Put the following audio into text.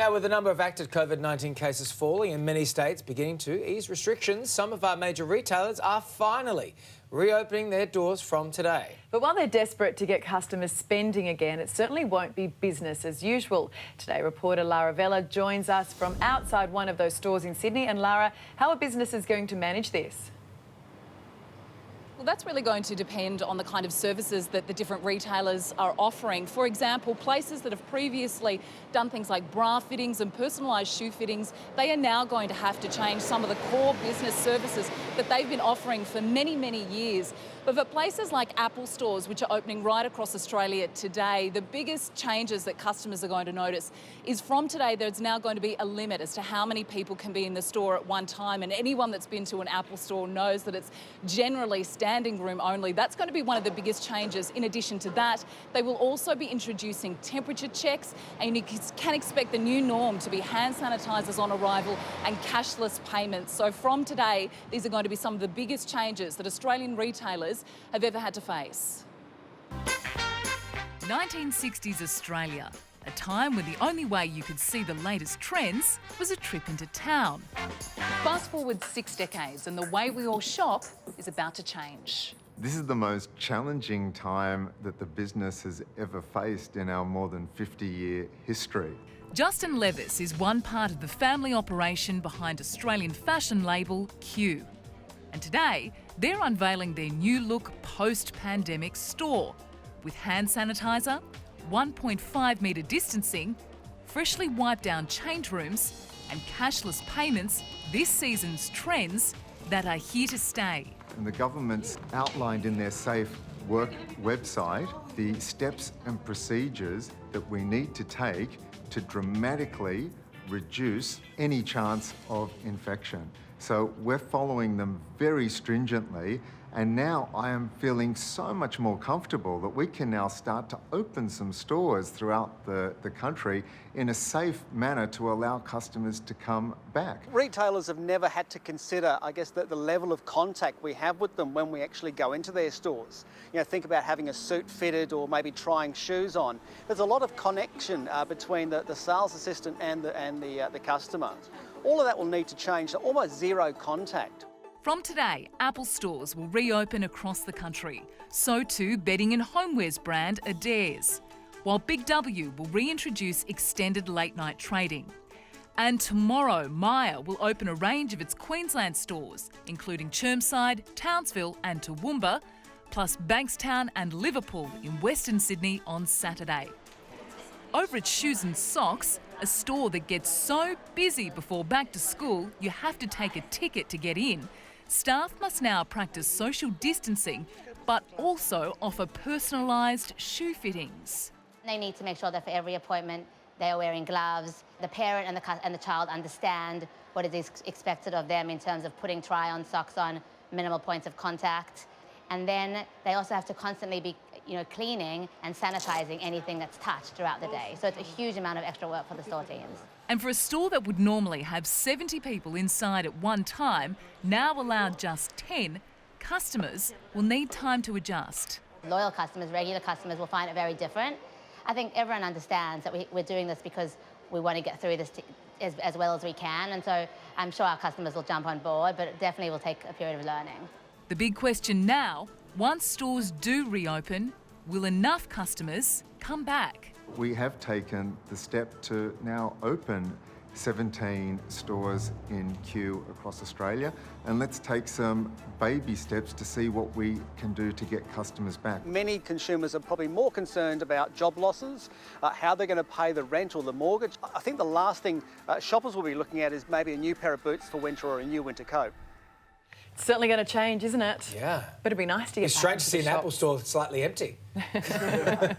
Now, with the number of active COVID-19 cases falling in many states beginning to ease restrictions, some of our major retailers are finally reopening their doors from today. But while they're desperate to get customers spending again, it certainly won't be business as usual. Today, reporter Lara Vella joins us from outside one of those stores in Sydney. And Lara, how are businesses going to manage this? Well, that's really going to depend on the kind of services that the different retailers are offering. For example, places that have previously done things like bra fittings and personalised shoe fittings, they are now going to have to change some of the core business services that they've been offering for many, many years. But for places like Apple stores, which are opening right across Australia today, the biggest changes that customers are going to notice is from today there's now going to be a limit as to how many people can be in the store at one time. And anyone that's been to an Apple store knows that it's generally standing room only. That's going to be one of the biggest changes. In addition to that, they will also be introducing temperature checks, and you can expect the new norm to be hand sanitisers on arrival and cashless payments. So from today, these are going to be some of the biggest changes that Australian retailers have ever had to face. 1960s Australia, a time when the only way you could see the latest trends was a trip into town. Fast forward 6 decades and the way we all shop is about to change. This is the most challenging time that the business has ever faced in our more than 50-year history. Justin Levis is one part of the family operation behind Australian fashion label Cue. And today, they're unveiling their new look post-pandemic store with hand sanitizer, 1.5 metre distancing, freshly wiped down change rooms and cashless payments, this season's trends that are here to stay. And the government's outlined in their Safe Work website the steps and procedures that we need to take to dramatically reduce any chance of infection. So we're following them very stringently, and now I am feeling so much more comfortable that we can now start to open some stores throughout the country in a safe manner to allow customers to come back. Retailers have never had to consider, I guess, the level of contact we have with them when we actually go into their stores. You know, think about having a suit fitted or maybe trying shoes on. There's a lot of connection between the sales assistant and the customer. All of that will need to change to almost zero contact. From today, Apple stores will reopen across the country. So too bedding and homewares brand Adairs, while Big W will reintroduce extended late-night trading. And tomorrow, Myer will open a range of its Queensland stores, including Chermside, Townsville and Toowoomba, plus Bankstown and Liverpool in Western Sydney on Saturday. Over at Shoes and Socks, a store that gets so busy before back to school you have to take a ticket to get in, staff must now practice social distancing but also offer personalised shoe fittings. They need to make sure that for every appointment they are wearing gloves. The parent and the child understand what is expected of them in terms of putting try-on socks on, minimal points of contact. And then they also have to constantly be cleaning and sanitising anything that's touched throughout the day. So it's a huge amount of extra work for the store teams. And for a store that would normally have 70 people inside at one time, now allowed just 10, customers will need time to adjust. Loyal customers, regular customers will find it very different. I think everyone understands that we're doing this because we want to get through this as well as we can. And so I'm sure our customers will jump on board, but it definitely will take a period of learning. The big question now, once stores do reopen, will enough customers come back? We have taken the step to now open 17 stores in Cue across Australia, and let's take some baby steps to see what we can do to get customers back. Many consumers are probably more concerned about job losses, how they're going to pay the rent or the mortgage. I think the last thing shoppers will be looking at is maybe a new pair of boots for winter or a new winter coat. It's certainly going to change, isn't it? Yeah. But it'd be nice to get It's back strange to into see the an Apple shops. store slightly empty.